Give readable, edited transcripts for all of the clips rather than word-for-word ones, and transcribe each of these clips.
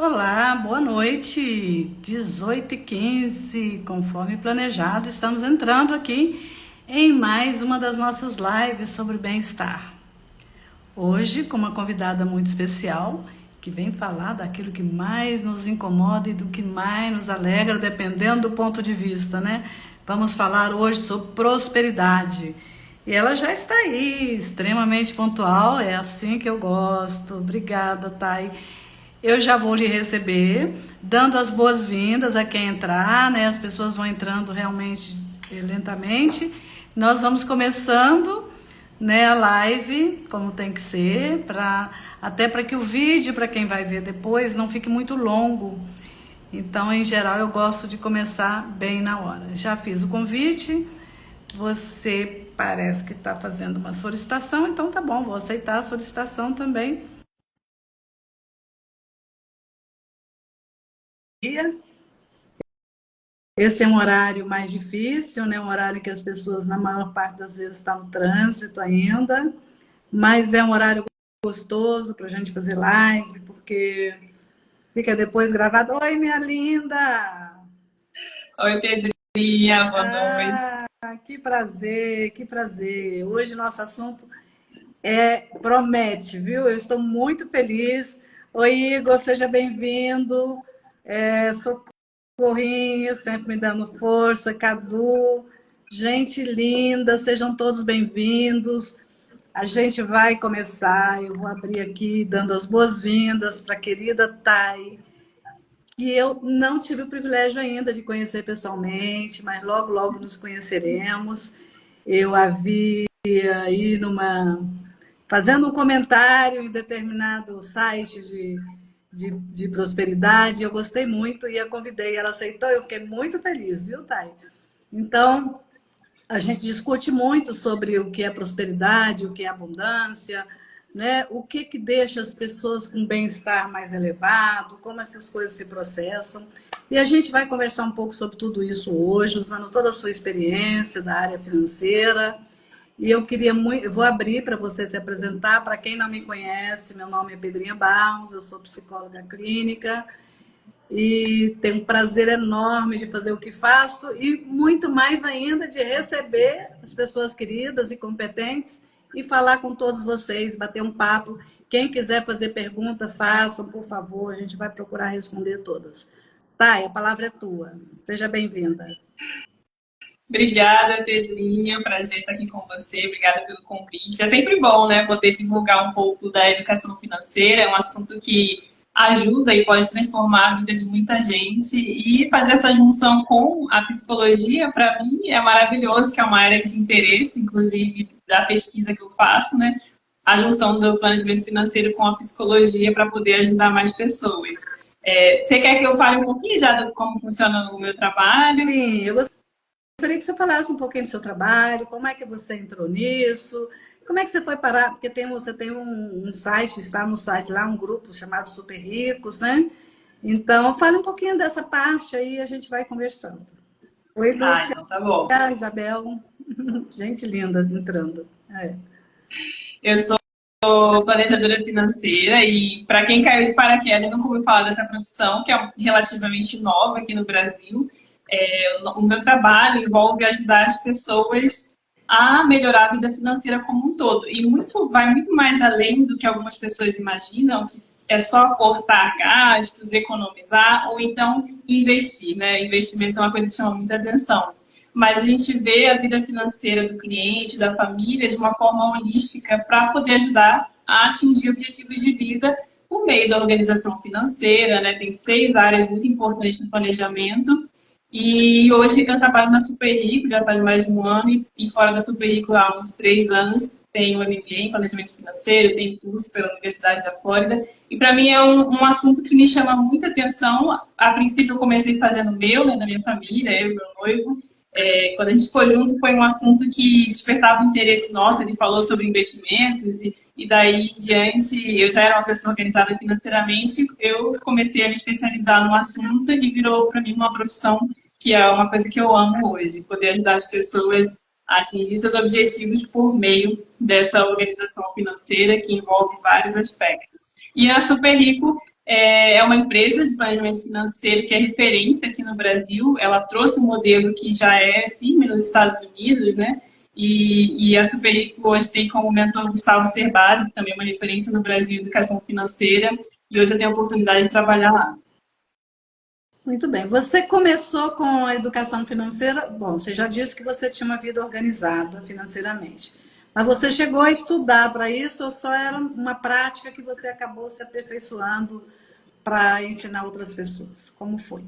Olá, boa noite. 18h15, conforme planejado, estamos entrando aqui em mais uma das nossas lives sobre bem-estar. Hoje, com uma convidada muito especial, que vem falar daquilo que mais nos incomoda e do que mais nos alegra, dependendo do ponto de vista, né? Vamos falar hoje sobre prosperidade. E ela já está aí, extremamente pontual, é assim que eu gosto. Obrigada, Thay. Eu já vou lhe receber, dando as boas-vindas a quem entrar, né? As pessoas vão entrando realmente lentamente. Nós vamos começando, né, a live, como tem que ser, até para que o vídeo, para quem vai ver depois, não fique muito longo. Então, em geral, eu gosto de começar bem na hora. Já fiz o convite, você parece que está fazendo uma solicitação, então tá bom, vou aceitar a solicitação também. Esse é um horário mais difícil, né? Um horário que as pessoas, na maior parte das vezes, estão no trânsito ainda, mas é um horário gostoso para a gente fazer live, porque fica depois gravado. Oi, minha linda! Oi, Pedrinha, boa noite. Que prazer, que prazer. Hoje nosso assunto promete, viu? Eu estou muito feliz. Oi, Igor, seja bem-vindo. Socorrinho, sempre me dando força. Cadu, gente linda, sejam todos bem-vindos. A gente vai começar. Eu vou abrir aqui dando as boas-vindas para a querida Thay, que eu não tive o privilégio ainda de conhecer pessoalmente, mas logo, logo nos conheceremos. Eu a vi aí fazendo um comentário em determinado site de prosperidade. Eu gostei muito e a convidei, ela aceitou, eu fiquei muito feliz, viu, Thay? Então, a gente discute muito sobre o que é prosperidade, o que é abundância, né? O que deixa as pessoas com bem-estar mais elevado, como essas coisas se processam. E a gente vai conversar um pouco sobre tudo isso hoje, usando toda a sua experiência da área financeira. E eu queria muito, eu vou abrir para você se apresentar. Para quem não me conhece, meu nome é Pedrinha Barros, eu sou psicóloga clínica e tenho um prazer enorme de fazer o que faço e muito mais ainda de receber as pessoas queridas e competentes e falar com todos vocês, bater um papo. Quem quiser fazer pergunta, façam, por favor, a gente vai procurar responder todas. Thay, a palavra é tua. Seja bem-vinda. Obrigada, Pedrinha. Prazer estar aqui com você. Obrigada pelo convite. É sempre bom, né, poder divulgar um pouco da educação financeira. É um assunto que ajuda e pode transformar a vida de muita gente. E fazer essa junção com a psicologia, para mim, é maravilhoso, que é uma área de interesse, inclusive, da pesquisa que eu faço, né? A junção do planejamento financeiro com a psicologia para poder ajudar mais pessoas. Você quer que eu fale um pouquinho já de como funciona o meu trabalho? Sim, eu gostaria que você falasse um pouquinho do seu trabalho, como é que você entrou nisso, como é que você foi parar, porque você tem um site, está no site lá, um grupo chamado Super Ricos, né? Então, fale um pouquinho dessa parte aí, a gente vai conversando. Oi, Ah, Lúcia, então tá bom. Isabel, gente linda entrando. Eu sou planejadora financeira e, para quem caiu de paraquedas e nunca ouviu falar dessa profissão, que é relativamente nova aqui no Brasil, o meu trabalho envolve ajudar as pessoas a melhorar a vida financeira como um todo. E vai muito mais além do que algumas pessoas imaginam, que é só cortar gastos, economizar ou então investir, né? Investimentos é uma coisa que chama muita atenção. Mas a gente vê a vida financeira do cliente, da família, de uma forma holística para poder ajudar a atingir objetivos de vida por meio da organização financeira, né? Tem 6 áreas muito importantes no planejamento. E hoje eu trabalho na Super Rico, já faz mais de um ano, e fora da Super Rico há uns 3 anos. Tenho MBA em Planejamento Financeiro, tenho curso pela Universidade da Flórida. E para mim é um assunto que me chama muita atenção. A princípio eu comecei fazendo meu, né, da minha família, eu e meu noivo. Quando a gente ficou junto, foi um assunto que despertava o interesse nosso. Ele falou sobre investimentos e daí em diante, eu já era uma pessoa organizada financeiramente, eu comecei a me especializar no assunto e virou para mim uma profissão que é uma coisa que eu amo hoje, poder ajudar as pessoas a atingir seus objetivos por meio dessa organização financeira que envolve vários aspectos. E a Super Rico é uma empresa de planejamento financeiro que é referência aqui no Brasil. Ela trouxe um modelo que já é firme nos Estados Unidos, né? E a Superrico hoje tem como mentor Gustavo Cerbasi, que também é uma referência no Brasil em educação financeira, e hoje eu tenho a oportunidade de trabalhar lá. Muito bem. Você começou com a educação financeira. Bom, você já disse que você tinha uma vida organizada financeiramente. Mas você chegou a estudar para isso ou só era uma prática que você acabou se aperfeiçoando para ensinar outras pessoas? Como foi?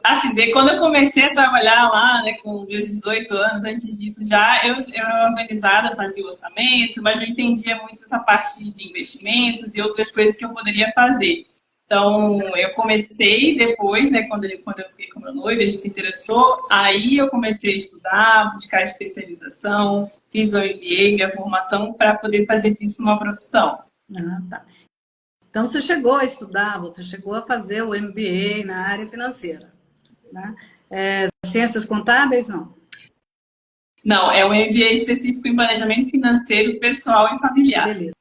Assim, quando eu comecei a trabalhar lá, né, com meus 18 anos, antes disso já, eu era organizada, fazia o orçamento, mas não entendia muito essa parte de investimentos e outras coisas que eu poderia fazer. Então, eu comecei depois, né, quando eu fiquei com meu noivo, ele se interessou, aí eu comecei a estudar, buscar especialização, fiz o MBA, minha formação, para poder fazer disso uma profissão. Ah, tá. Então, você chegou a estudar, você chegou a fazer o MBA na área financeira, né? Ciências contábeis, não? Não, é um MBA específico em planejamento financeiro, pessoal e familiar. Beleza,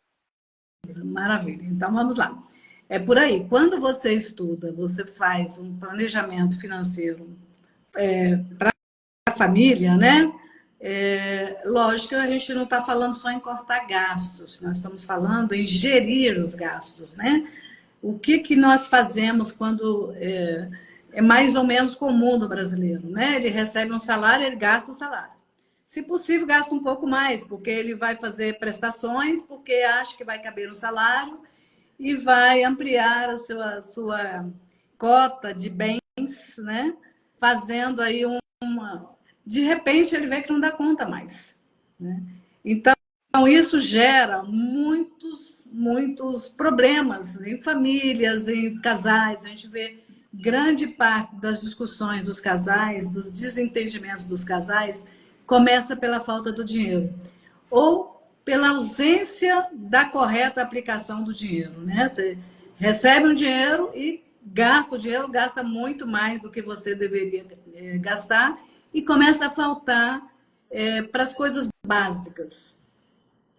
maravilha. Então, vamos lá. É por aí. Quando você estuda, você faz um planejamento financeiro para a família, né? Lógico que a gente não está falando só em cortar gastos, nós estamos falando em gerir os gastos, né? O que nós fazemos quando é mais ou menos comum do brasileiro, né? Ele recebe um salário, ele gasta o salário. Se possível, gasta um pouco mais, porque ele vai fazer prestações, porque acha que vai caber no salário e vai ampliar a sua cota de bens, né? Fazendo aí uma... De repente, ele vê que não dá conta mais, né? Então, isso gera muitos problemas em famílias, em casais. A gente vê grande parte das discussões dos casais, dos desentendimentos dos casais, começa pela falta do dinheiro. Ou pela ausência da correta aplicação do dinheiro, né? Você recebe um dinheiro e gasta o dinheiro, gasta muito mais do que você deveria gastar e começa a faltar para as coisas básicas,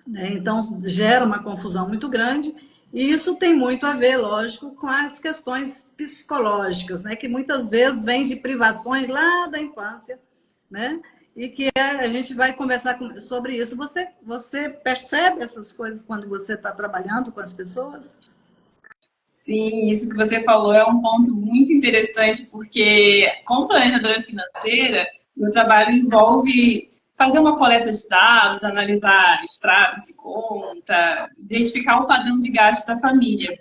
né? Então, gera uma confusão muito grande e isso tem muito a ver, lógico, com as questões psicológicas, né? Que muitas vezes vêm de privações lá da infância, né? E que a gente vai conversar sobre isso. Você percebe essas coisas quando você está trabalhando com as pessoas? Sim, isso que você falou é um ponto muito interessante, porque como planejadora financeira, meu trabalho envolve fazer uma coleta de dados, analisar extratos de conta, identificar o padrão de gasto da família.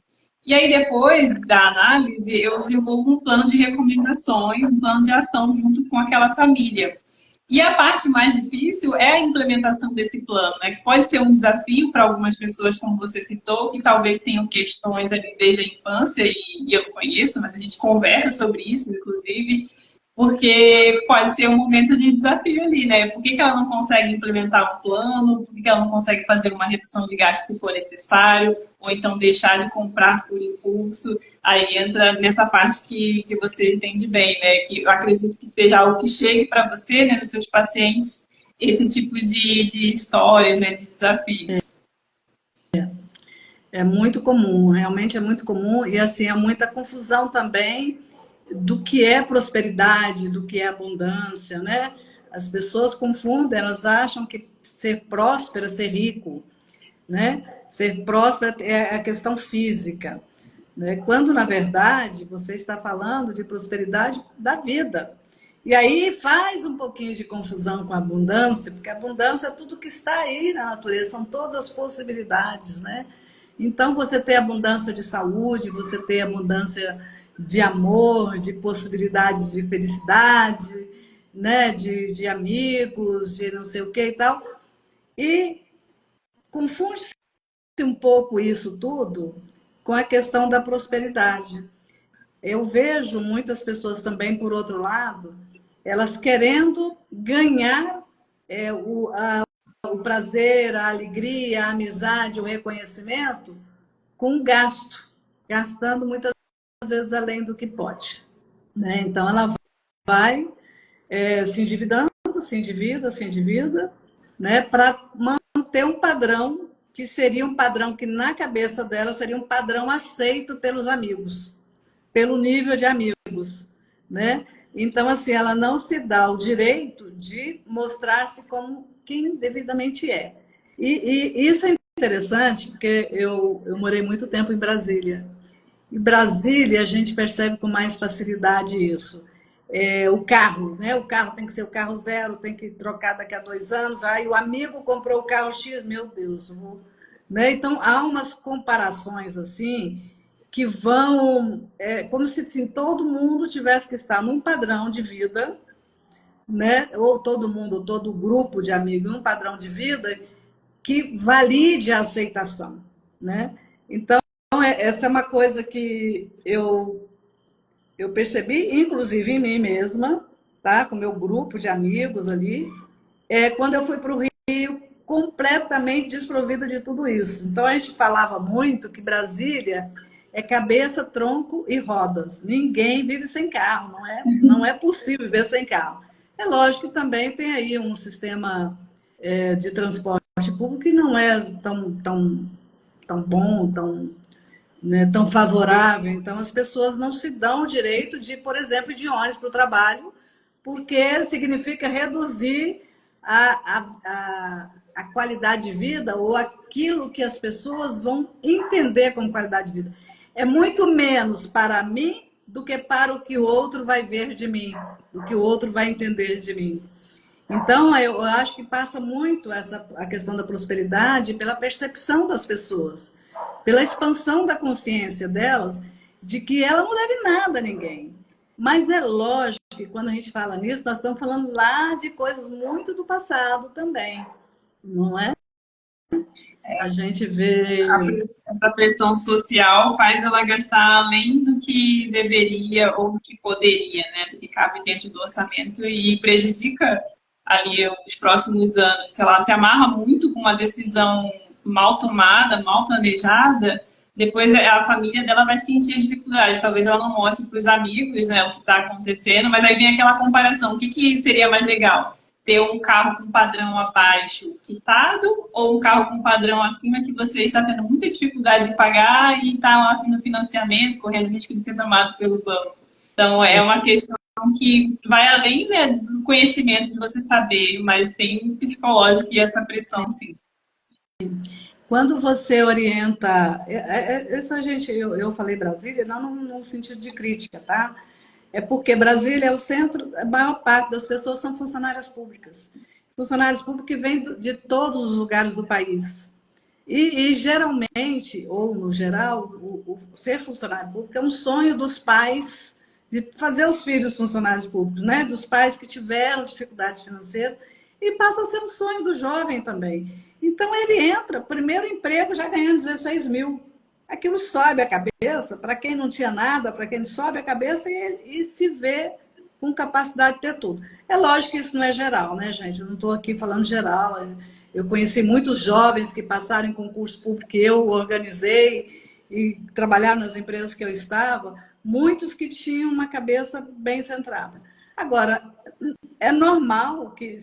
E aí, depois da análise, eu desenvolvo um plano de recomendações, um plano de ação junto com aquela família. E a parte mais difícil é a implementação desse plano, né? Que pode ser um desafio para algumas pessoas, como você citou, que talvez tenham questões ali desde a infância, e eu não conheço, mas a gente conversa sobre isso, inclusive, porque pode ser um momento de desafio ali, né? Por que ela não consegue implementar um plano? Por que ela não consegue fazer uma redução de gastos se for necessário? Ou então deixar de comprar por impulso? Aí entra nessa parte que você entende bem, né? Que eu acredito que seja algo que chegue para você, né, nos seus pacientes, esse tipo de histórias, né, de desafios. É muito comum, realmente é muito comum, e assim, há muita confusão também do que é prosperidade, do que é abundância, né? As pessoas confundem, elas acham que ser próspero é ser rico, né? Ser próspero é a questão física, né? Quando, na verdade, você está falando de prosperidade da vida. E aí faz um pouquinho de confusão com a abundância, porque a abundância é tudo que está aí na natureza, são todas as possibilidades, né? Então, você tem abundância de saúde, você tem abundância de amor, de possibilidades de felicidade, né? De amigos, de não sei o que e tal. E confunde-se um pouco isso tudo com a questão da prosperidade. Eu vejo muitas pessoas também, por outro lado, elas querendo ganhar o prazer, a alegria, a amizade, o reconhecimento com gasto, gastando muitas vezes além do que pode, né? Então, ela vai se endividando, se endivida, né? Para manter um padrão que seria um padrão que na cabeça dela seria um padrão aceito pelos amigos, pelo nível de amigos, né? Então, assim, ela não se dá o direito de mostrar-se como quem devidamente é. E isso é interessante, porque eu morei muito tempo em Brasília. Em Brasília, a gente percebe com mais facilidade isso. O carro, né? O carro tem que ser o carro zero, tem que trocar daqui a 2 anos. Aí o amigo comprou o carro X, meu Deus. Né? Então, há umas comparações assim que vão... como se assim, todo mundo tivesse que estar num padrão de vida, né? Ou todo mundo, ou todo grupo de amigos, num padrão de vida que valide a aceitação, né? Então, essa é uma coisa que eu percebi, inclusive em mim mesma, tá? Com meu grupo de amigos ali, quando eu fui para o Rio, completamente desprovida de tudo isso. Então, a gente falava muito que Brasília é cabeça, tronco e rodas. Ninguém vive sem carro, não é possível viver sem carro. É lógico que também tem aí um sistema de transporte público que não é tão bom, né, tão favorável. Então, as pessoas não se dão o direito de, por exemplo, de ônibus para o trabalho, porque significa reduzir a qualidade de vida ou aquilo que as pessoas vão entender como qualidade de vida. É muito menos para mim do que para o que o outro vai ver de mim, do que o outro vai entender de mim. Então, eu acho que passa muito a questão da prosperidade pela percepção das pessoas, pela expansão da consciência delas, de que ela não deve nada a ninguém. Mas é lógico que quando a gente fala nisso, nós estamos falando lá de coisas muito do passado também, não é? A gente vê... Essa pressão social faz ela gastar além do que deveria ou do que poderia, né? Do que cabe dentro do orçamento e prejudica ali os próximos anos. Se ela se amarra muito com uma decisão mal tomada, mal planejada, depois a família dela vai sentir as dificuldades. Talvez ela não mostre para os amigos, né, o que está acontecendo, mas aí vem aquela comparação. O que seria mais legal? Ter um carro com padrão abaixo quitado ou um carro com padrão acima que você está tendo muita dificuldade de pagar e está lá no financiamento, correndo risco de ser tomado pelo banco. Então, é uma questão que vai além, né, do conhecimento de você saber, mas tem um psicológico e essa pressão, sim. Quando você orienta... Essa gente, eu falei Brasília, não no sentido de crítica, tá? É porque Brasília é o centro, a maior parte das pessoas são funcionárias públicas. Funcionários públicos que vêm de todos os lugares do país. E geralmente, ou no geral, o ser funcionário público é um sonho dos pais de fazer os filhos funcionários públicos, né? Dos pais que tiveram dificuldades financeiras, e passa a ser um sonho do jovem também. Então, ele entra, primeiro emprego, já ganhando 16 mil. Aquilo sobe a cabeça, para quem não tinha nada, para quem sobe a cabeça e se vê com capacidade de ter tudo. É lógico que isso não é geral, né, gente? Eu não estou aqui falando geral. Eu conheci muitos jovens que passaram em concurso público que eu organizei e trabalharam nas empresas que eu estava, muitos que tinham uma cabeça bem centrada. Agora, é normal que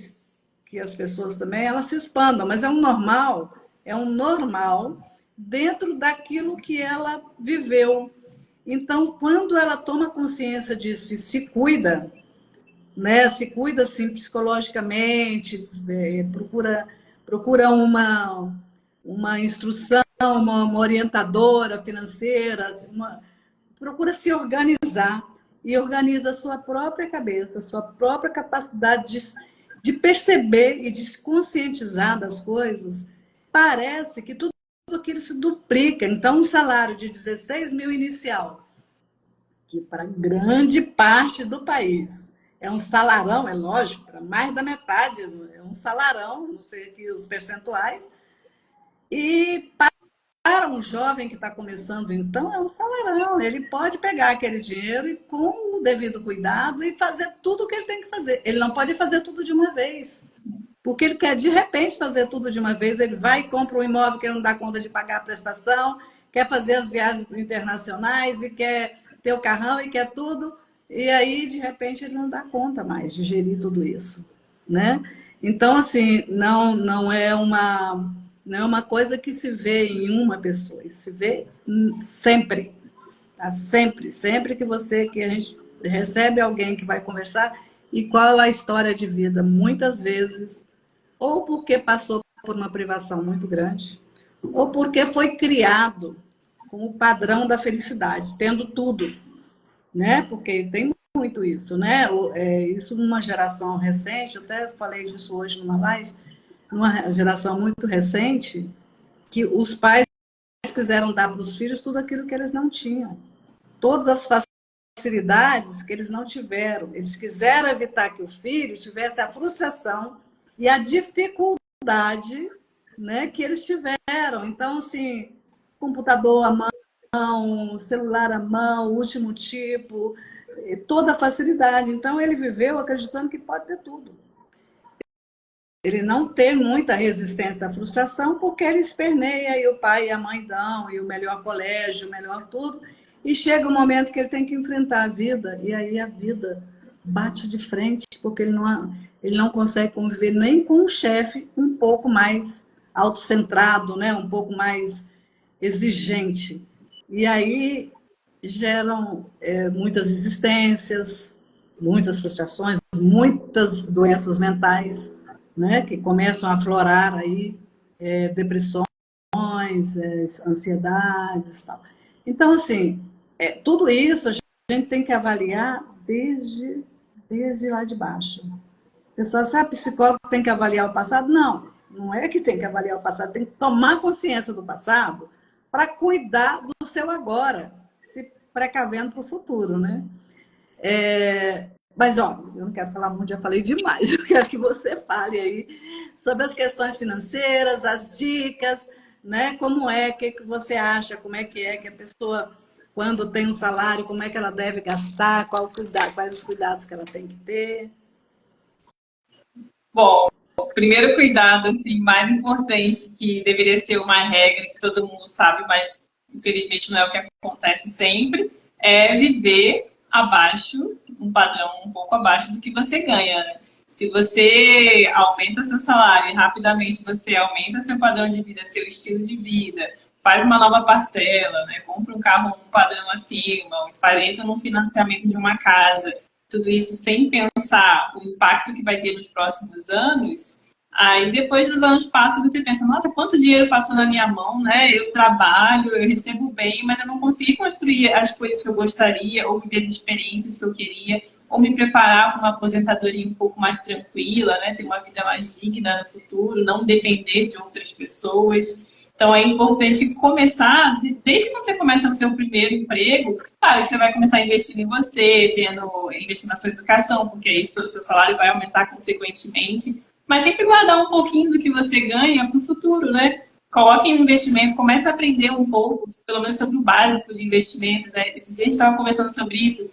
as pessoas também elas se expandam, mas é um normal dentro daquilo que ela viveu. Então, quando ela toma consciência disso e se cuida, né? Se cuida assim, psicologicamente, procura uma instrução, uma orientadora financeira, procura se organizar e organiza a sua própria cabeça, a sua própria capacidade de perceber e de se conscientizar das coisas. Parece que tudo aquilo se duplica. Então, um salário de 16 mil inicial, que para grande parte do país é um salarão, é lógico, para mais da metade é um salarão, não sei aqui os percentuais, e para um jovem que está começando, então, é um salarão. Ele pode pegar aquele dinheiro e, com o devido cuidado, e fazer tudo o que ele tem que fazer. Ele não pode fazer tudo de uma vez. Porque ele quer, de repente, fazer tudo de uma vez. Ele vai e compra um imóvel que ele não dá conta de pagar a prestação, quer fazer as viagens internacionais, e quer ter o carrão, e quer tudo. E aí, de repente, ele não dá conta mais de gerir tudo isso, né? Então, assim, não é uma não é uma coisa que se vê em uma pessoa, isso se vê sempre. Tá? Sempre, sempre que a gente recebe alguém que vai conversar, e qual é a história de vida? Muitas vezes, ou porque passou por uma privação muito grande, ou porque foi criado com o padrão da felicidade, tendo tudo, né? Porque tem muito isso, né? Isso numa geração recente, eu até falei disso hoje numa live, numa geração muito recente, que os pais quiseram dar para os filhos tudo aquilo que eles não tinham. Todas as facilidades que eles não tiveram. Eles quiseram evitar que o filho tivesse a frustração e a dificuldade, né, que eles tiveram. Então, assim, computador à mão, celular à mão, último tipo, toda a facilidade. Então, ele viveu acreditando que pode ter tudo. Ele não tem muita resistência à frustração, porque ele esperneia, e o pai e a mãe dão, e o melhor colégio, o melhor tudo, e chega um momento que ele tem que enfrentar a vida, e aí a vida bate de frente, porque ele não consegue conviver nem com um chefe um pouco mais autocentrado, né? Um pouco mais exigente. E aí geram muitas resistências, muitas frustrações, muitas doenças mentais, né, que começam a aflorar aí, depressões, ansiedades e tal. Então, assim, tudo isso a gente tem que avaliar desde lá de baixo. O pessoal sabe, psicólogo tem que avaliar o passado? Não, não é que tem que avaliar o passado, tem que tomar consciência do passado para cuidar do seu agora, se precavendo para o futuro, né? Mas, ó, eu não quero falar muito, já falei demais. Eu quero que você fale aí sobre as questões financeiras, as dicas, né? Como é, o que você acha, como é que a pessoa, quando tem um salário, como é que ela deve gastar, quais os cuidados que ela tem que ter? Bom, o primeiro cuidado assim, mais importante, que deveria ser uma regra que todo mundo sabe, mas infelizmente não é o que acontece sempre, é viver abaixo, um padrão um pouco abaixo do que você ganha, né? Se você aumenta seu salário e rapidamente você aumenta seu padrão de vida, seu estilo de vida, faz uma nova parcela, né? Compra um carro um padrão acima, entra num financiamento de uma casa, tudo isso sem pensar o impacto que vai ter nos próximos anos, aí depois dos anos passam você pensa, nossa, quanto dinheiro passou na minha mão, né? Eu trabalho, eu recebo bem, mas eu não consegui construir as coisas que eu gostaria, ou viver as experiências que eu queria, ou me preparar para uma aposentadoria um pouco mais tranquila, né? Ter uma vida mais digna no futuro, não depender de outras pessoas. Então, é importante começar, desde que você começa no seu primeiro emprego, claro, você vai começar a investir em você, investir na sua educação, porque aí seu salário vai aumentar consequentemente, mas sempre guardar um pouquinho do que você ganha para o futuro, né? Coloque em investimento, comece a aprender um pouco, pelo menos sobre o básico de investimentos, né? Esse dia a gente estava conversando sobre isso,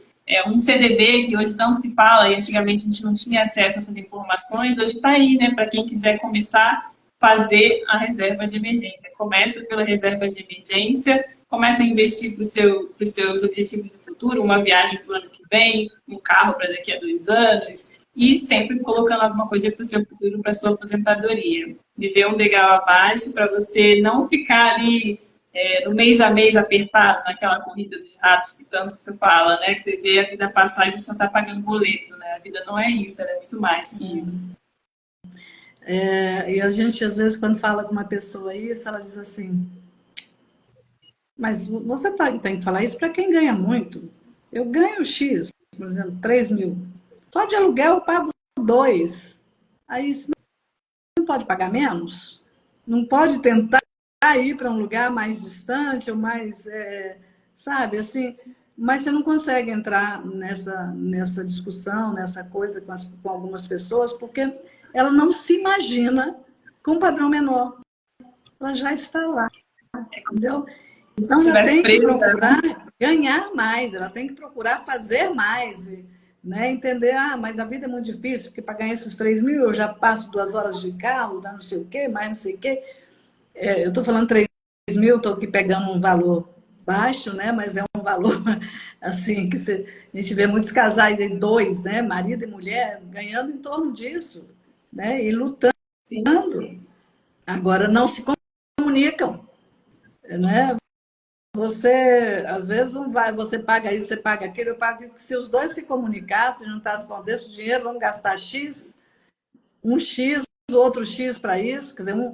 um CDB, que hoje não se fala, e antigamente a gente não tinha acesso a essas informações, hoje está aí, né? Para quem quiser começar fazer a reserva de emergência. Começa pela reserva de emergência, começa a investir para os seus objetivos do futuro, uma viagem para o ano que vem, um carro para daqui a 2 anos, e sempre colocando alguma coisa para o seu futuro, para a sua aposentadoria. Viver um degrau abaixo para você não ficar ali no mês a mês apertado, naquela corrida de ratos que tanto se fala, né? Que você vê a vida passar e você só está pagando boleto, né? A vida não é isso, ela é muito mais que isso. E a gente, às vezes, quando fala com uma pessoa isso, ela diz assim, mas você tem que falar isso para quem ganha muito. Eu ganho X, por exemplo, 3 mil. Só de aluguel eu pago 2. Aí não pode pagar menos? Não pode tentar ir para um lugar mais distante ou mais, sabe, assim, mas você não consegue entrar nessa discussão, nessa coisa com algumas pessoas, porque ela não se imagina com um padrão menor. Ela já está lá, entendeu? Então, ela tem que procurar ganhar mais, ela tem que procurar fazer mais, né? Entender, mas a vida é muito difícil, porque para ganhar esses 3 mil eu já passo 2 horas de carro, não sei o quê, mais não sei o quê. Eu estou falando 3 mil, estou aqui pegando um valor baixo, né? Mas é um valor assim que a gente vê muitos casais em 2, né? Marido e mulher ganhando em torno disso, né? E lutando. Sim. Agora não se comunicam, né? Você, às vezes, não vai, você paga isso, você paga aquilo, eu pago. Se os dois se comunicassem, juntassem com desse dinheiro, vamos gastar X, um X, outro X para isso, quer dizer,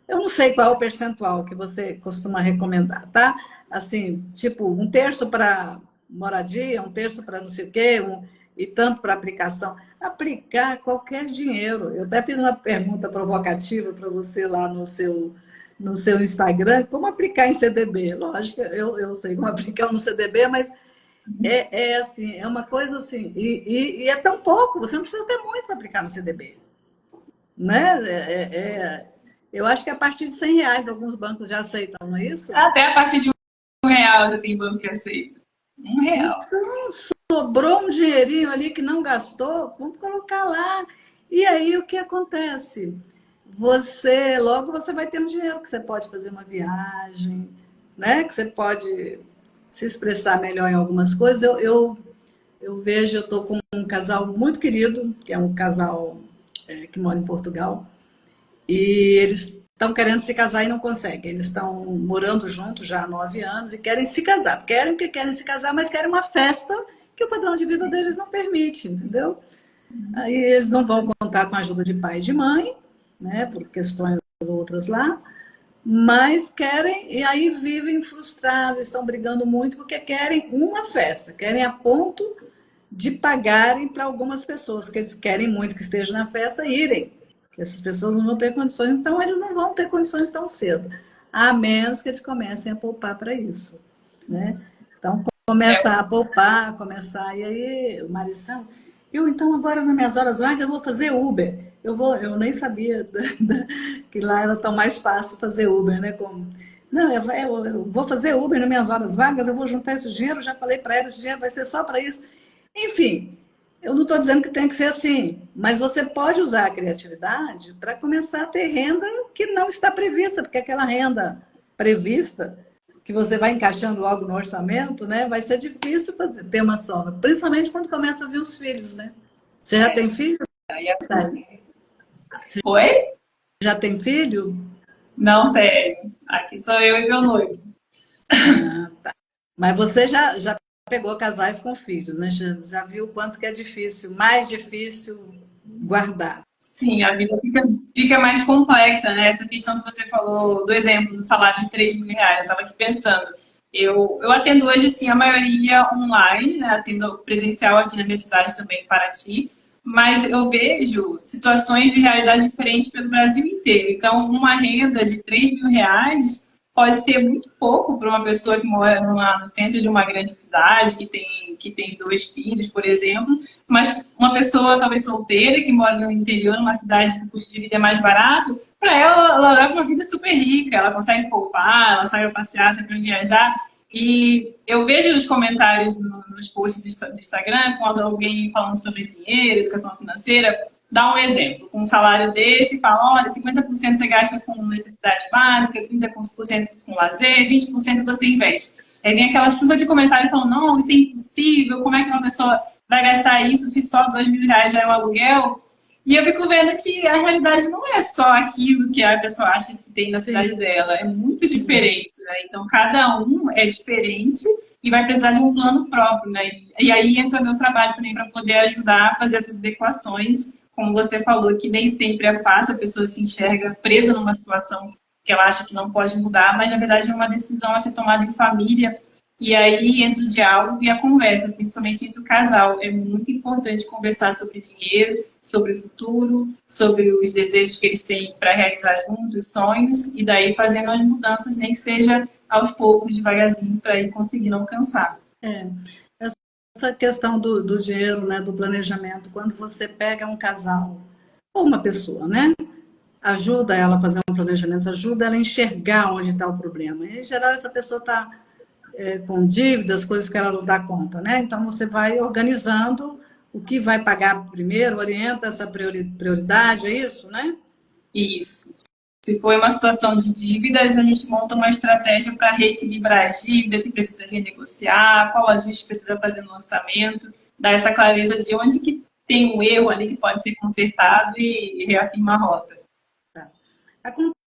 eu não sei qual é o percentual que você costuma recomendar, tá? Assim, tipo, um terço para moradia, um terço para não sei o quê, e tanto para aplicação. Aplicar qualquer dinheiro. Eu até fiz uma pergunta provocativa para você lá no seu Instagram, como aplicar em CDB. Lógico, eu sei como aplicar no CDB, mas assim, é uma coisa assim, e é tão pouco, você não precisa ter muito para aplicar no CDB. Né? Eu acho que a partir de R$ 100 alguns bancos já aceitam, não é isso? Até a partir de R$ 1 já tem banco que aceita. R$ 1. Então, sobrou um dinheirinho ali que não gastou, vamos colocar lá. E aí o que acontece? Logo você vai ter um dinheiro que você pode fazer uma viagem, né? Que você pode se expressar melhor em algumas coisas. Eu vejo, eu estou com um casal muito querido, que é um casal que mora em Portugal, e eles estão querendo se casar e não conseguem. Eles estão morando juntos já há 9 anos e querem se casar. Querem porque querem se casar, mas querem uma festa que o padrão de vida deles não permite, entendeu? Aí eles não vão contar com a ajuda de pai e de mãe, né, por questões outras lá, mas querem, e aí vivem frustrados, estão brigando muito porque querem uma festa, querem a ponto de pagarem para algumas pessoas, que eles querem muito que estejam na festa irem. Essas pessoas não vão ter condições, então eles não vão ter condições tão cedo, a menos que eles comecem a poupar para isso, né? Então, começar a poupar, e aí o Marição, então agora nas minhas horas vagas eu vou fazer Uber. Eu nem sabia que lá era tão mais fácil fazer Uber, né? Não, eu vou fazer Uber nas minhas horas vagas, eu vou juntar esse dinheiro, já falei para ela, esse dinheiro vai ser só para isso. Enfim, eu não estou dizendo que tem que ser assim, mas você pode usar a criatividade para começar a ter renda que não está prevista, porque aquela renda prevista, que você vai encaixando logo no orçamento, né, vai ser difícil ter uma soma, principalmente quando começa a vir os filhos, né? Você já tem filho? Oi? Já tem filho? Não tenho. Aqui sou eu e meu noivo. Tá. Mas você já pegou casais com filhos, né? Já viu o quanto que é difícil, mais difícil guardar. Sim, a vida fica mais complexa, né? Essa questão que você falou do exemplo do salário de R$ 3.000, eu estava aqui pensando. Eu atendo hoje, sim, a maioria online, né? Atendo presencial aqui na minha cidade também, em Paraty, mas eu vejo situações e realidades diferentes pelo Brasil inteiro. Então, uma renda de R$ 3.000 pode ser muito pouco para uma pessoa que mora no centro de uma grande cidade, que tem 2 filhos, por exemplo, mas uma pessoa talvez solteira, que mora no interior, numa cidade que o custo de vida é mais barato, para ela leva uma vida super rica, ela consegue poupar, ela sai para passear, sai para viajar. E eu vejo nos comentários, nos posts do Instagram, quando alguém falando sobre dinheiro, educação financeira, dá um exemplo, com um salário desse, fala, olha, 50% você gasta com necessidade básica, 30% com lazer, 20% você investe. Aí vem aquela chuva de comentários falando, não, isso é impossível, como é que uma pessoa vai gastar isso se só R$ 2.000 já é um aluguel? E eu fico vendo que a realidade não é só aquilo que a pessoa acha que tem na cidade dela, é muito diferente, né? Então, cada um é diferente e vai precisar de um plano próprio, né? E aí entra meu trabalho também para poder ajudar a fazer essas adequações. Como você falou, que nem sempre é fácil, a pessoa se enxerga presa numa situação que ela acha que não pode mudar, mas na verdade é uma decisão a ser tomada em família. E aí entra o diálogo e a conversa, principalmente entre o casal. É muito importante conversar sobre dinheiro, sobre o futuro, sobre os desejos que eles têm para realizar juntos, os sonhos, e daí fazendo as mudanças, nem que seja aos poucos, devagarzinho, para ir conseguindo alcançar. Essa questão do dinheiro, né, do planejamento, quando você pega um casal ou uma pessoa, né, ajuda ela a fazer um planejamento, ajuda ela a enxergar onde está o problema. E, em geral, essa pessoa está com dívidas, coisas que ela não dá conta, né? Então, você vai organizando o que vai pagar primeiro, orienta essa prioridade, é isso, né? Isso. Se for uma situação de dívidas, a gente monta uma estratégia para reequilibrar as dívidas, se precisa renegociar, qual ajuste precisa fazer no orçamento, dar essa clareza de onde que tem um erro ali que pode ser consertado e reafirma a rota. Tá.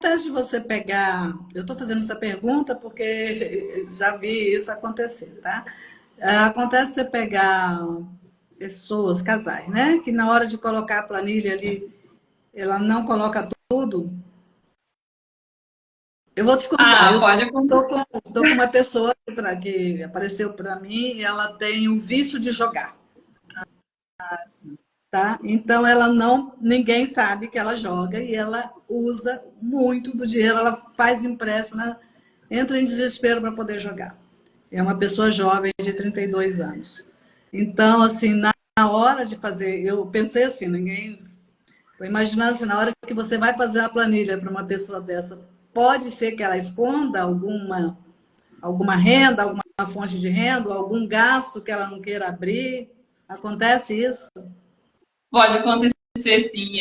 acontece de você pegar. Eu estou fazendo essa pergunta porque eu já vi isso acontecer, tá? Acontece você pegar pessoas, casais, né? Que na hora de colocar a planilha ali, ela não coloca tudo. Eu vou te contar, Ah, eu pode acontecer. tô com uma pessoa que apareceu para mim e ela tem o vício de jogar, tá? Então ela não, ninguém sabe que ela joga e ela usa muito do dinheiro, ela faz empréstimo, né? Entra em desespero para poder jogar. É uma pessoa jovem de 32 anos. Então, assim, na hora de fazer, eu pensei assim, ninguém. Estou imaginando assim, na hora que você vai fazer uma planilha para uma pessoa dessa, pode ser que ela esconda alguma renda, alguma fonte de renda, algum gasto que ela não queira abrir. Acontece isso? Pode acontecer, sim.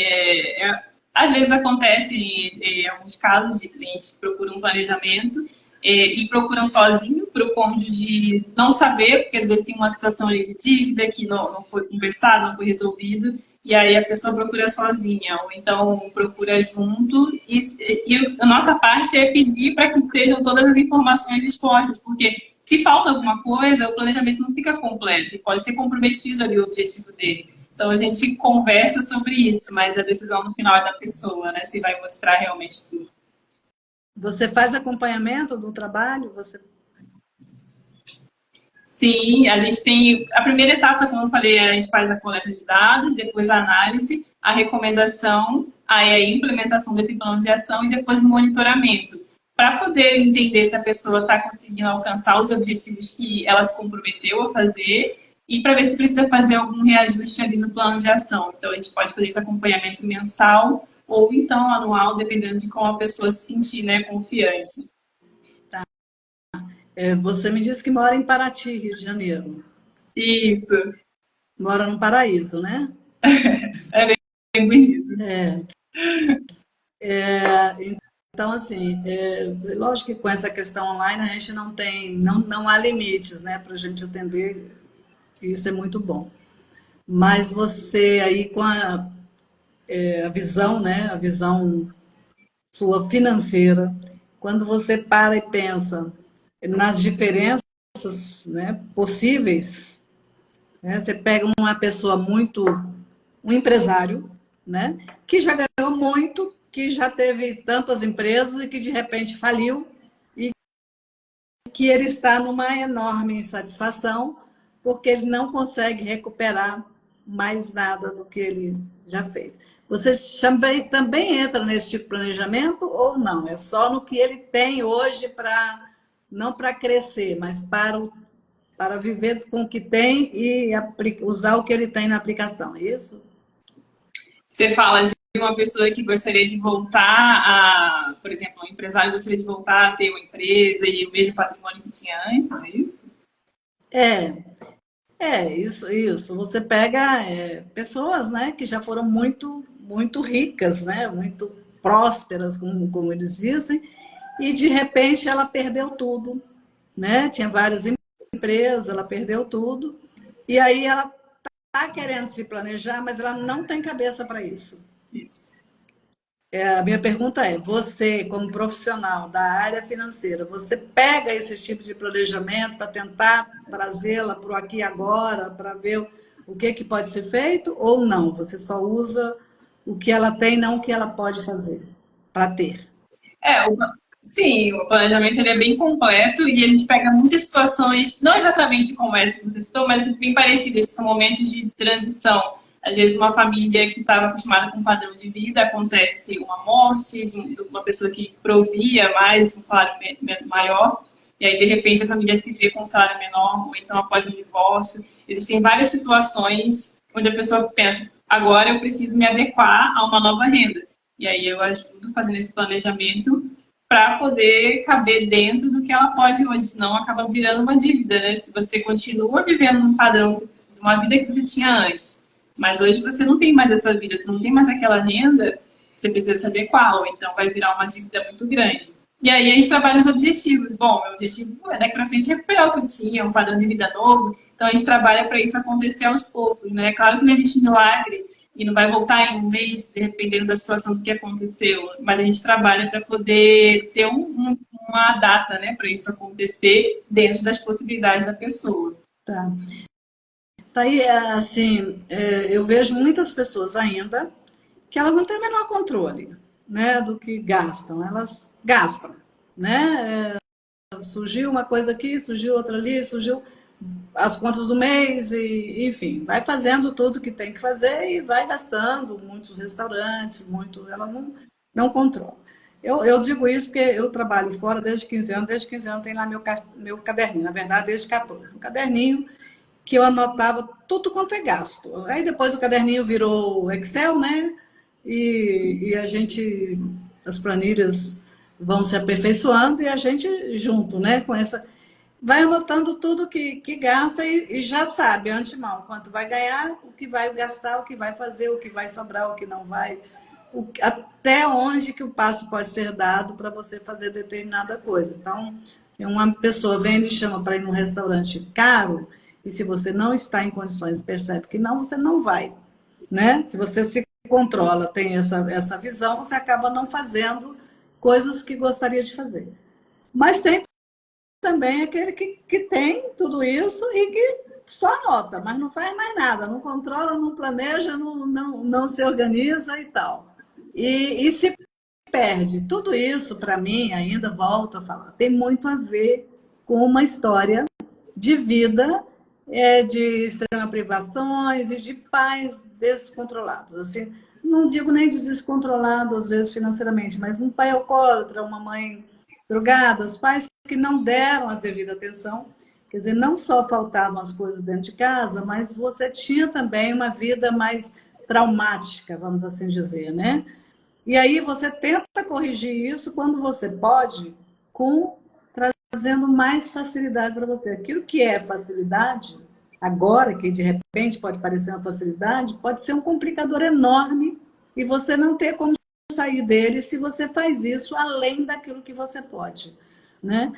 Às vezes acontece em alguns casos de clientes que procuram um planejamento e procuram sozinho, para o cônjuge não saber, porque às vezes tem uma situação ali de dívida que não foi conversado, não foi resolvido, e aí a pessoa procura sozinha, ou então procura junto, e a nossa parte é pedir para que sejam todas as informações expostas, porque se falta alguma coisa, o planejamento não fica completo, e pode ser comprometido ali o objetivo dele. Então a gente conversa sobre isso, mas a decisão no final é da pessoa, né? Se vai mostrar realmente tudo. Você faz acompanhamento do trabalho? Você... Sim, a gente tem. A primeira etapa, como eu falei, a gente faz a coleta de dados, depois a análise, a recomendação, aí a implementação desse plano de ação e depois o monitoramento. Para poder entender se a pessoa está conseguindo alcançar os objetivos que ela se comprometeu a fazer e para ver se precisa fazer algum reajuste ali no plano de ação. Então, a gente pode fazer esse acompanhamento mensal ou então anual, dependendo de como a pessoa se sentir, né, confiante. Você me disse que mora em Paraty, Rio de Janeiro. Isso, Mora no Paraíso, né? é bem bonito. Então, assim, lógico que com essa questão online a gente não tem, não há limites, né, para a gente atender, e isso é muito bom. Mas você aí com a visão, né, a visão sua financeira, quando você para e pensa nas diferenças, né, possíveis, né, você pega uma pessoa muito, um empresário, né, que já ganhou muito, que já teve tantas empresas e que de repente faliu e que ele está numa enorme insatisfação porque ele não consegue recuperar mais nada do que ele já fez. Você também entra nesse tipo de planejamento ou não? É só no que ele tem hoje para não para crescer, mas para viver com o que tem e usar o que ele tem na aplicação, é isso? Você fala de uma pessoa que gostaria de voltar a, por exemplo, um empresário gostaria de voltar a ter uma empresa e o mesmo patrimônio que tinha antes, não é isso? É, isso. Você pega pessoas, né, que já foram muito ricas, né, muito prósperas, como eles dizem, e de repente ela perdeu tudo, né? Tinha várias empresas, ela perdeu tudo, e aí ela está querendo se planejar, mas ela não tem cabeça para isso. Isso. A minha pergunta é: você, como profissional da área financeira, você pega esse tipo de planejamento para tentar trazê-la para o aqui e agora, para ver o que pode ser feito, ou não? Você só usa o que ela tem, não o que ela pode fazer para ter? É, sim, o planejamento ele é bem completo e a gente pega muitas situações, não exatamente como essa que você citou, mas bem parecidas, que são momentos de transição. Às vezes, uma família que estava acostumada com um padrão de vida, acontece uma morte de uma pessoa que provia mais, um salário maior, e aí, de repente, a família se vê com um salário menor, ou então após um divórcio. Existem várias situações onde a pessoa pensa, agora eu preciso me adequar a uma nova renda. E aí eu ajudo fazendo esse planejamento para poder caber dentro do que ela pode hoje, senão acaba virando uma dívida, né? Se você continua vivendo num padrão de uma vida que você tinha antes, mas hoje você não tem mais essa vida, você não tem mais aquela renda, você precisa se adequar, ou então vai virar uma dívida muito grande. E aí a gente trabalha os objetivos. Bom, meu objetivo é daqui para frente recuperar o que eu tinha, um padrão de vida novo. Então a gente trabalha para isso acontecer aos poucos, né? Claro que não existe milagre, e não vai voltar em um mês, dependendo da situação do que aconteceu. Mas a gente trabalha para poder ter uma data, né, para isso acontecer dentro das possibilidades da pessoa. Tá. Tá aí, assim, eu vejo muitas pessoas ainda que elas não têm o menor controle, né, do que gastam. Elas gastam, né? Surgiu uma coisa aqui, surgiu outra ali, surgiu as contas do mês, e, enfim, vai fazendo tudo que tem que fazer e vai gastando, muitos restaurantes, muito, ela não controla. Eu digo isso porque eu trabalho fora desde 15 anos tem lá meu caderninho, na verdade desde 14, um caderninho que eu anotava tudo quanto é gasto. Aí depois o caderninho virou Excel, né? E a gente, as planilhas vão se aperfeiçoando e a gente junto, né? Com essa, vai anotando tudo que gasta e já sabe antemão quanto vai ganhar, o que vai gastar, o que vai fazer, o que vai sobrar, o que não vai, até onde que o passo pode ser dado para você fazer determinada coisa. Então, se uma pessoa vem e lhe chama para ir num restaurante caro, e se você não está em condições, percebe que não, você não vai, né? Se você se controla, tem essa visão, você acaba não fazendo coisas que gostaria de fazer. Mas tem também aquele que tem tudo isso e que só anota, mas não faz mais nada, não controla, não planeja, não se organiza e tal. E se perde. Tudo isso, para mim, ainda volto a falar, tem muito a ver com uma história de vida, de extrema privações e de pais descontrolados. Assim, não digo nem de descontrolado, às vezes, financeiramente, mas um pai alcoólatra, uma mãe drogada, os pais que não deram a devida atenção. Quer dizer, não só faltavam as coisas dentro de casa, mas você tinha também uma vida mais traumática, vamos assim dizer, né? E aí você tenta corrigir isso quando você pode, com trazendo mais facilidade para você. Aquilo que é facilidade, agora, que de repente pode parecer uma facilidade, pode ser um complicador enorme e você não ter como sair dele se você faz isso além daquilo que você pode, né?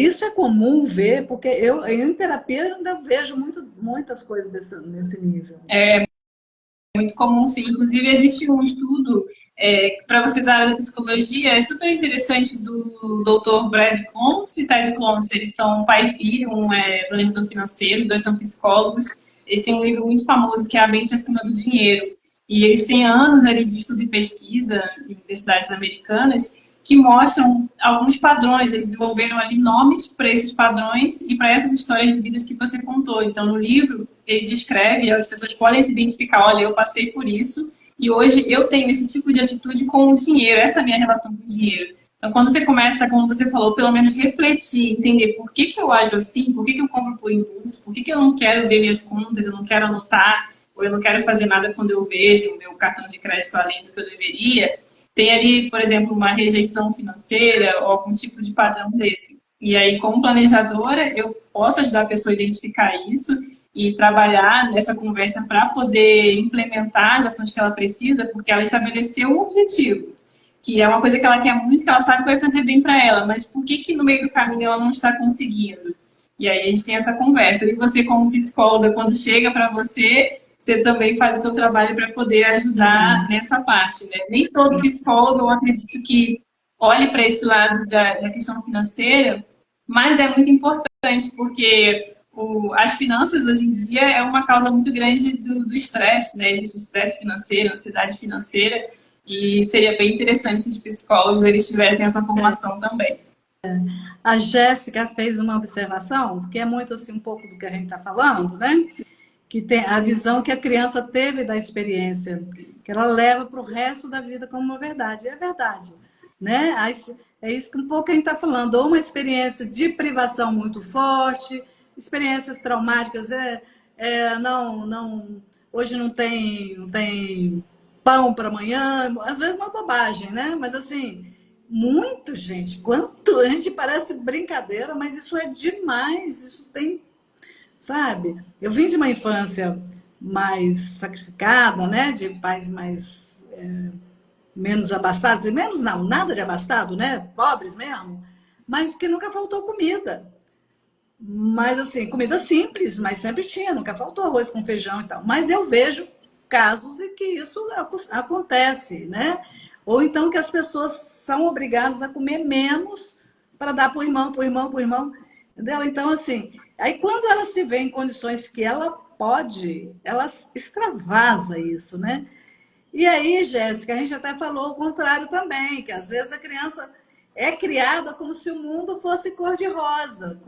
Isso é comum ver, porque eu em terapia ainda vejo muitas coisas nesse nível. É muito comum, sim. Inclusive, existe um estudo para você da área da psicologia, é super interessante, do Dr. Brad Clontz e Ted Clontz. Eles são pai e filho, um é planejador financeiro, os dois são psicólogos. Eles têm um livro muito famoso que é A Mente Acima do Dinheiro. E eles têm anos ali de estudo e pesquisa em universidades americanas que mostram alguns padrões. Eles desenvolveram ali nomes para esses padrões e para essas histórias de vidas que você contou. Então, no livro, ele descreve, as pessoas podem se identificar, olha, eu passei por isso e hoje eu tenho esse tipo de atitude com o dinheiro, essa é a minha relação com o dinheiro. Então, quando você começa, como você falou, pelo menos refletir, entender por que eu ajo assim, por que eu compro por impulso, por que eu não quero ver minhas contas, eu não quero anotar, ou eu não quero fazer nada quando eu vejo o meu cartão de crédito além do que eu deveria, tem ali, por exemplo, uma rejeição financeira ou algum tipo de padrão desse. E aí, como planejadora, eu posso ajudar a pessoa a identificar isso e trabalhar nessa conversa para poder implementar as ações que ela precisa, porque ela estabeleceu um objetivo, que é uma coisa que ela quer muito, que ela sabe que vai fazer bem para ela, mas por que no meio do caminho ela não está conseguindo? E aí a gente tem essa conversa. E você, como psicóloga, quando chega para você, você também faz o seu trabalho para poder ajudar nessa parte, né? Nem todo psicólogo, eu acredito que olhe para esse lado da questão financeira, mas é muito importante, porque as finanças hoje em dia é uma causa muito grande do estresse, né? Existe o estresse financeiro, a ansiedade financeira, e seria bem interessante se os psicólogos eles tivessem essa formação também. A Jéssica fez uma observação, que é muito assim um pouco do que a gente está falando, né? Que tem a visão que a criança teve da experiência, que ela leva para o resto da vida como uma verdade. É verdade, né? É isso que um pouco a gente está falando, ou uma experiência de privação muito forte, experiências traumáticas, hoje não tem pão para amanhã, às vezes uma bobagem, né? Mas assim, muito, gente, quanto a gente parece brincadeira, mas isso é demais, isso tem, sabe? Eu vim de uma infância mais sacrificada, né? De pais mais menos abastados, e menos não, nada de abastado, né? Pobres mesmo, mas que nunca faltou comida. Mas assim, comida simples, mas sempre tinha, nunca faltou arroz com feijão e tal. Mas eu vejo casos em que isso acontece, né? Ou então que as pessoas são obrigadas a comer menos para dar para o irmão, para o irmão, para o irmão. Entendeu? Então, assim, aí quando ela se vê em condições que ela pode, ela extravasa isso, né? E aí, Jéssica, a gente até falou o contrário também, que às vezes a criança é criada como se o mundo fosse cor-de-rosa,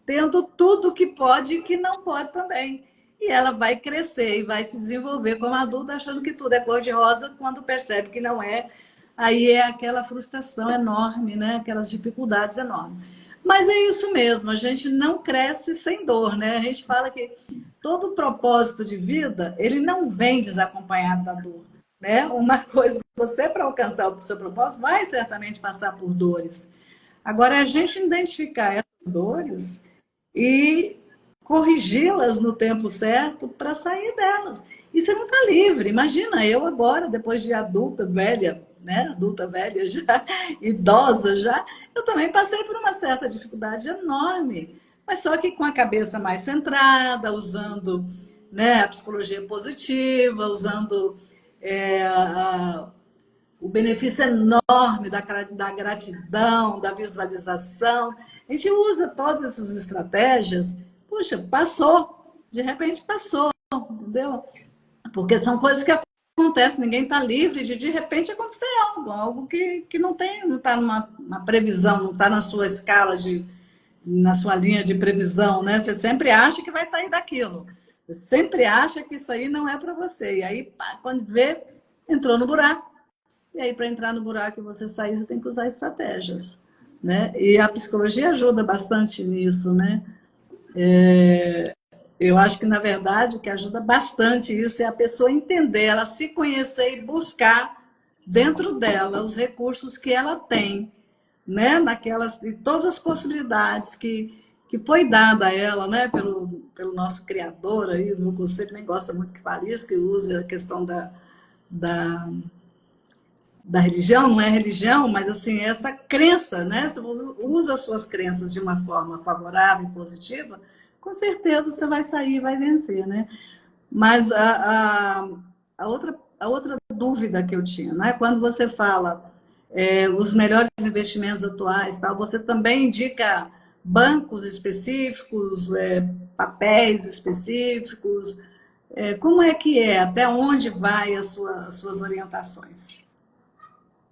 tendo tudo que pode e que não pode também. E ela vai crescer e vai se desenvolver como adulta, achando que tudo é cor-de-rosa, quando percebe que não é. Aí é aquela frustração enorme, né? Aquelas dificuldades enormes. Mas é isso mesmo, a gente não cresce sem dor, né? A gente fala que todo propósito de vida, ele não vem desacompanhado da dor, né? Uma coisa, você para alcançar o seu propósito vai certamente passar por dores. Agora, é a gente identificar essas dores e corrigi-las no tempo certo para sair delas. E você não está livre. Imagina, eu agora, depois de adulta, velha, né? Adulta, velha já, idosa já, eu também passei por uma certa dificuldade enorme. Mas só que com a cabeça mais centrada, usando, né, a psicologia positiva, usando o benefício enorme da gratidão, da visualização. A gente usa todas essas estratégias, puxa, passou, de repente passou, entendeu? Porque são coisas que acontecem, ninguém está livre de repente acontecer algo que não está numa previsão, não está na sua escala na sua linha de previsão, né? Você sempre acha que vai sair daquilo. Você sempre acha que isso aí não é para você. E aí, quando vê, entrou no buraco. E aí, para entrar no buraco e você sair, você tem que usar estratégias, né? E a psicologia ajuda bastante nisso, né? Eu acho que, na verdade, o que ajuda bastante isso é a pessoa entender, ela se conhecer e buscar dentro dela os recursos que ela tem, né? De todas as possibilidades que foi dada a ela, né? Pelo nosso Criador, aí, o meu conselho nem gosta muito que fale isso, que use a questão da da religião, não é religião, mas assim, essa crença, né? Se você usa as suas crenças de uma forma favorável e positiva, com certeza você vai sair e vai vencer, né? Mas a outra dúvida que eu tinha, né? Quando você fala os melhores investimentos atuais, tal, você também indica bancos específicos, papéis específicos, como é que é? Até onde vai as suas orientações?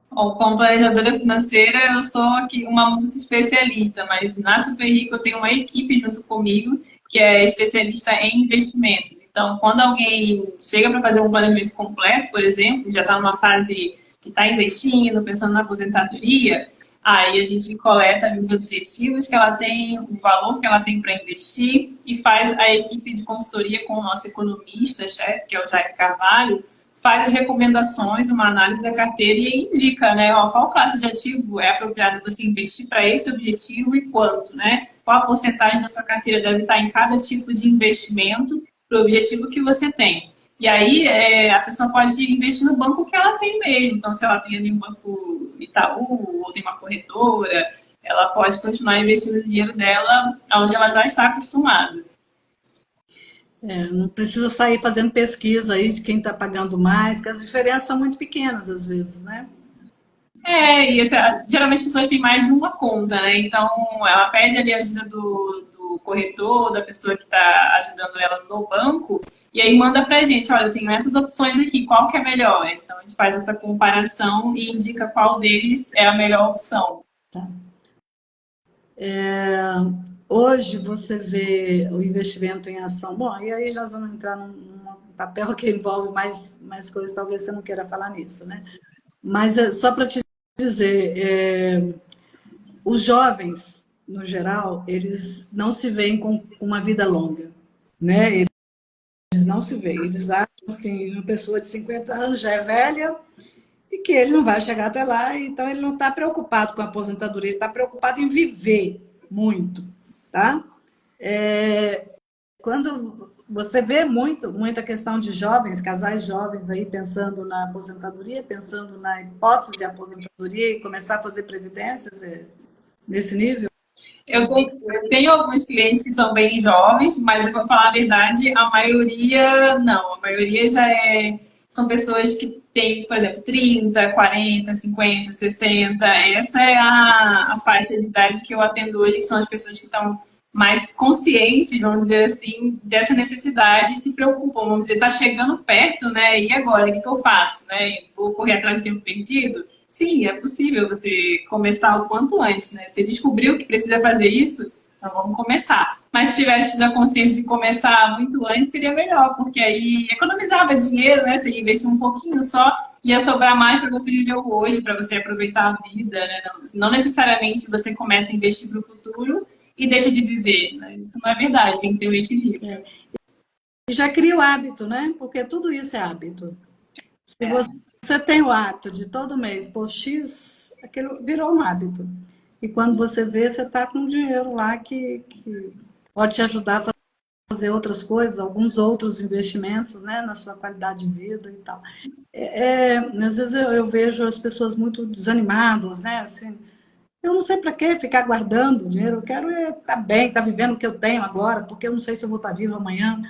Bom, como planejadora financeira, eu sou aqui uma multi-especialista, mas na Super Rico eu tenho uma equipe junto comigo que é especialista em investimentos. Então, quando alguém chega para fazer um planejamento completo, por exemplo, já está numa fase que está investindo, pensando na aposentadoria, aí a gente coleta ali os objetivos que ela tem, o valor que ela tem para investir e faz a equipe de consultoria com o nosso economista-chefe, que é o Jaime Carvalho, faz as recomendações, uma análise da carteira e indica, né, ó, qual classe de ativo é apropriado você investir para esse objetivo e quanto, né? Qual a porcentagem da sua carteira deve estar em cada tipo de investimento para o objetivo que você tem. E aí a pessoa pode investir no banco que ela tem mesmo. Então, se ela tem ali um banco Itaú ou tem uma corretora, ela pode continuar investindo o dinheiro dela onde ela já está acostumada. Não precisa sair fazendo pesquisa aí de quem está pagando mais, porque as diferenças são muito pequenas às vezes, né? E geralmente as pessoas têm mais de uma conta, né? Então ela pede ali a ajuda do corretor, da pessoa que está ajudando ela no banco, e aí manda pra gente, olha, eu tenho essas opções aqui, qual que é melhor? Então a gente faz essa comparação e indica qual deles é a melhor opção. Tá. Hoje você vê o investimento em ação. Bom, e aí nós vamos entrar num papel que envolve mais coisas, talvez você não queira falar nisso, né? Mas só para te dizer, os jovens, no geral, eles não se veem com uma vida longa, né? Eles não se veem, eles acham assim, uma pessoa de 50 anos já é velha e que ele não vai chegar até lá, então ele não está preocupado com a aposentadoria, ele está preocupado em viver muito, tá? Quando você vê muita questão de jovens, casais jovens aí pensando na aposentadoria, pensando na hipótese de aposentadoria e começar a fazer previdências nesse nível? Eu tenho alguns clientes que são bem jovens, mas eu vou falar a verdade, a maioria não. A maioria são pessoas que têm, por exemplo, 30, 40, 50, 60. Essa é a faixa de idade que eu atendo hoje, que são as pessoas que estão mais conscientes, vamos dizer assim, dessa necessidade e se preocupam. Vamos dizer, está chegando perto, né? E agora, o que eu faço? Né? Vou correr atrás do tempo perdido? Sim, é possível você começar o quanto antes, né? Você descobriu que precisa fazer isso, então vamos começar. Mas se tivesse tido a consciência de começar muito antes, seria melhor, porque aí economizava dinheiro, né? Você investir um pouquinho só, ia sobrar mais para você viver o hoje, para você aproveitar a vida, né? Não necessariamente você começa a investir para o futuro e deixa de viver, né? Isso não é verdade, tem que ter um equilíbrio. E já cria o hábito, né? Porque tudo isso é hábito. Se você tem o hábito de todo mês pôr X, aquilo virou um hábito. E quando você vê, você está com dinheiro lá que pode te ajudar a fazer outras coisas, alguns outros investimentos, né, na sua qualidade de vida e tal. Às vezes eu vejo as pessoas muito desanimadas, né? Assim, eu não sei para que ficar guardando dinheiro, eu quero estar bem, estar vivendo o que eu tenho agora, porque eu não sei se eu vou estar vivo amanhã.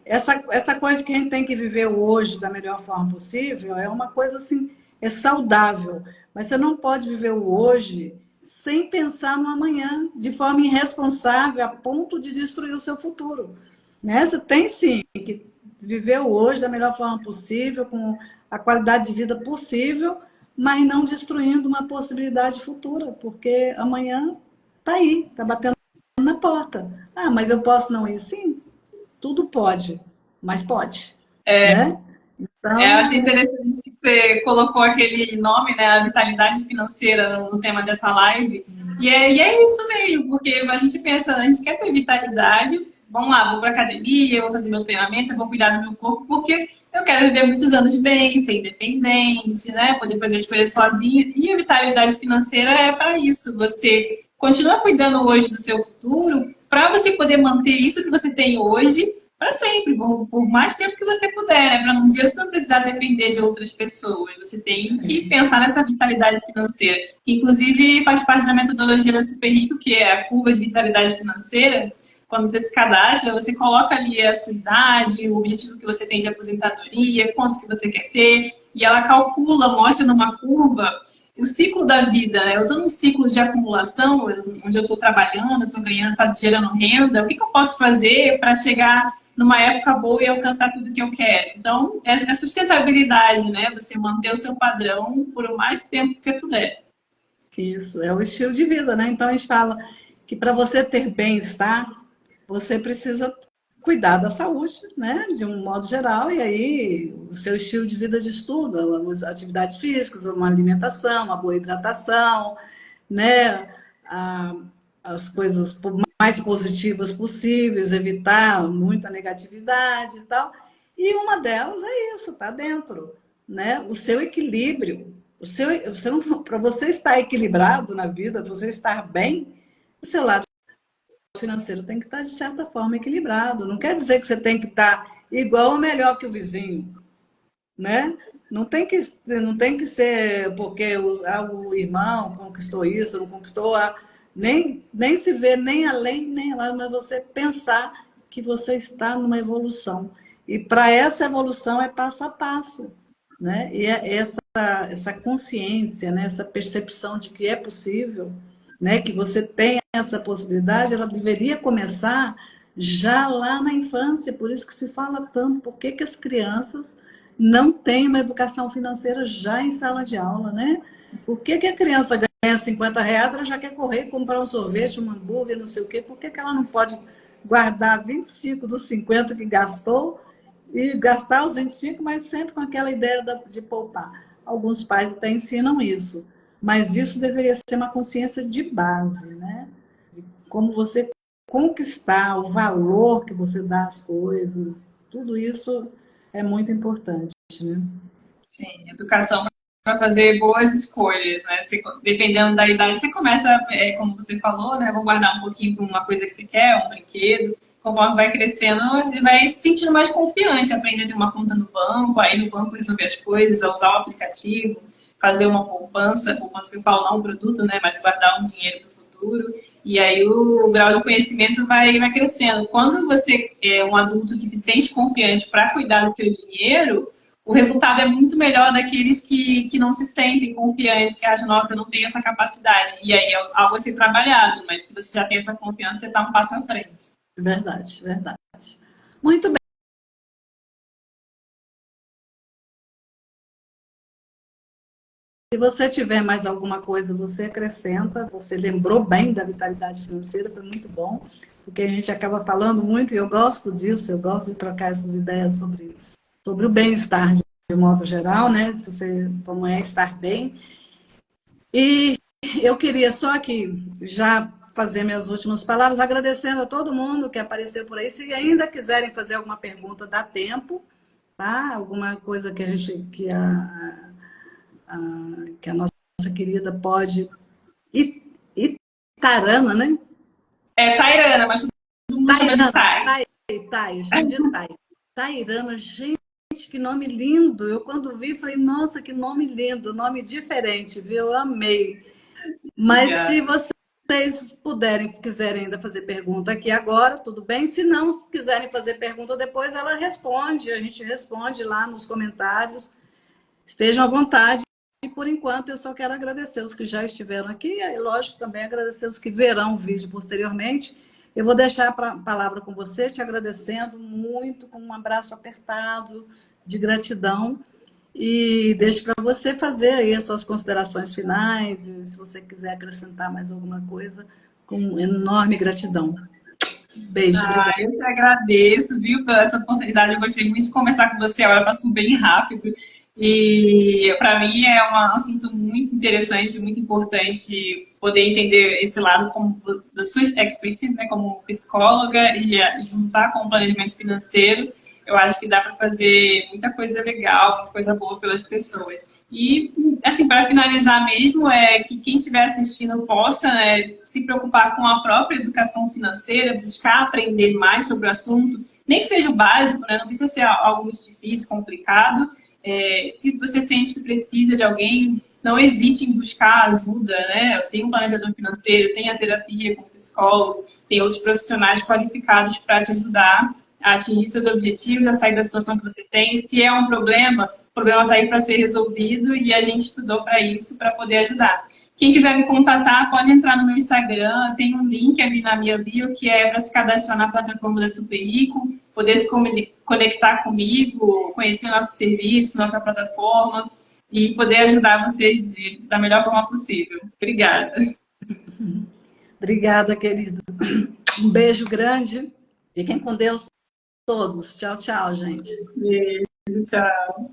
Essa coisa que a gente tem que viver hoje da melhor forma possível é uma coisa assim, é saudável. Mas você não pode viver o hoje sem pensar no amanhã, de forma irresponsável, a ponto de destruir o seu futuro. Né? Você tem sim que viver o hoje da melhor forma possível, com a qualidade de vida possível, mas não destruindo uma possibilidade futura, porque amanhã está aí, está batendo na porta. Ah, mas eu posso não ir? Sim, tudo pode, mas pode, né? Eu achei Então, interessante que você colocou aquele nome, né, a vitalidade financeira no tema dessa live. E é isso mesmo, porque a gente pensa, a gente quer ter vitalidade, vamos lá, vou para academia, vou fazer meu treinamento, eu vou cuidar do meu corpo, porque eu quero viver muitos anos bem, ser independente, né, poder fazer as coisas sozinha. E a vitalidade financeira é para isso. Você continua cuidando hoje do seu futuro, para você poder manter isso que você tem hoje para sempre, por mais tempo que você puder, né? Para um dia você não precisar depender de outras pessoas. Você tem que pensar nessa vitalidade financeira, que inclusive faz parte da metodologia da Super Rico, que é a curva de vitalidade financeira. Quando você se cadastra, você coloca ali a sua idade, o objetivo que você tem de aposentadoria, quantos que você quer ter, e ela calcula, mostra numa curva o ciclo da vida, né? Eu estou num ciclo de acumulação, onde eu estou trabalhando, estou ganhando, gerando renda. O que eu posso fazer para chegar numa época boa e alcançar tudo que eu quero? Então, é sustentabilidade, né? Você manter o seu padrão por o mais tempo que você puder. isso é o estilo de vida, né? Então a gente fala que para você ter bem-estar, você precisa cuidar da saúde, né? De um modo geral, e aí o seu estilo de vida de estudo, as atividades físicas, uma alimentação, uma boa hidratação, né? As coisas mais positivas possíveis, evitar muita negatividade e tal. E uma delas é isso, tá dentro, né? O seu equilíbrio, para você estar equilibrado na vida, para você estar bem, o seu lado financeiro tem que estar de certa forma equilibrado. Não quer dizer que você tem que estar igual ou melhor que o vizinho, né? Não tem que ser porque o irmão conquistou isso, não conquistou, nem se ver nem além, nem lá, mas você pensar que você está numa evolução. E para essa evolução é passo a passo, né? E essa consciência, né? Essa percepção de que é possível, né? Que você tem essa possibilidade, ela deveria começar já lá na infância, por isso que se fala tanto, por que que as crianças não têm uma educação financeira já em sala de aula, né? Por que que a criança ganha R$ 50, ela já quer correr, comprar um sorvete, um hambúrguer, não sei o quê, por que que ela não pode guardar 25 dos 50 que gastou e gastar os 25, mas sempre com aquela ideia de poupar? Alguns pais até ensinam isso, mas isso deveria ser uma consciência de base, né? De como você conquistar o valor que você dá às coisas, tudo isso é muito importante, né? Sim, educação para fazer boas escolhas, né? Dependendo da idade, você começa, como você falou, né? Vou guardar um pouquinho para uma coisa que você quer, um brinquedo. Conforme vai crescendo, ele vai se sentindo mais confiante, aprende a ter uma conta no banco, aí no banco resolver as coisas, a usar o aplicativo, fazer uma poupança que eu falo, não um produto, né? Mas guardar um dinheiro para o futuro, e aí o grau de conhecimento vai crescendo. Quando você é um adulto que se sente confiante para cuidar do seu dinheiro, o resultado é muito melhor daqueles que não se sentem confiantes, que acham, nossa, eu não tenho essa capacidade. E aí é algo a ser trabalhado, mas se você já tem essa confiança, você está um passo à frente. Verdade, verdade. Muito bem. Se você tiver mais alguma coisa, você acrescenta. Você lembrou bem da vitalidade financeira, foi muito bom, porque a gente acaba falando muito e eu gosto disso, eu gosto de trocar essas ideias sobre o bem-estar de modo geral, né? Você, como é estar bem. E eu queria só aqui já fazer minhas últimas palavras, agradecendo a todo mundo que apareceu por aí. Se ainda quiserem fazer alguma pergunta, dá tempo, tá? Alguma coisa que que a nossa querida pode. Itarana, né? É Tairana, mas todo mundo chama de Tai. Eu chamo de Tai. Tairana, gente, que nome lindo! Eu, quando vi, falei, nossa, que nome lindo, nome diferente, viu? Eu amei. Mas se vocês puderem, quiserem ainda fazer pergunta aqui agora, tudo bem. Se não, se quiserem fazer pergunta depois, ela responde. A gente responde lá nos comentários. Estejam à vontade. E, por enquanto, eu só quero agradecer os que já estiveram aqui e, lógico, também agradecer os que verão o vídeo posteriormente. Eu vou deixar a palavra com você, te agradecendo muito, com um abraço apertado de gratidão. E deixo para você fazer aí as suas considerações finais, e se você quiser acrescentar mais alguma coisa, com enorme gratidão. Beijo, obrigada. Eu que agradeço, viu, pela essa oportunidade. Eu gostei muito de conversar com você, a hora passou bem rápido. E para mim é um assunto muito interessante, muito importante poder entender esse lado como, da sua expertise, né, como psicóloga e juntar com o planejamento financeiro. Eu acho que dá para fazer muita coisa legal, muita coisa boa pelas pessoas. E, assim, para finalizar mesmo, é que quem estiver assistindo possa, né, se preocupar com a própria educação financeira, buscar aprender mais sobre o assunto, nem que seja o básico, né, não precisa ser algo muito difícil, complicado. Se você sente que precisa de alguém, não hesite em buscar ajuda, né? Eu tenho um planejador financeiro, tem a terapia com psicólogo, tem outros profissionais qualificados para te ajudar a atingir seus objetivos, a sair da situação que você tem. Se é um problema, o problema está aí para ser resolvido e a gente estudou para isso, para poder ajudar. Quem quiser me contatar, pode entrar no meu Instagram, tem um link ali na minha bio, que é para se cadastrar na plataforma da Superrico, poder se conectar comigo, conhecer nosso serviço, nossa plataforma e poder ajudar vocês da melhor forma possível. Obrigada. Obrigada, querida. Um beijo grande. Fiquem com Deus todos. Tchau, tchau, gente. Beijo, tchau.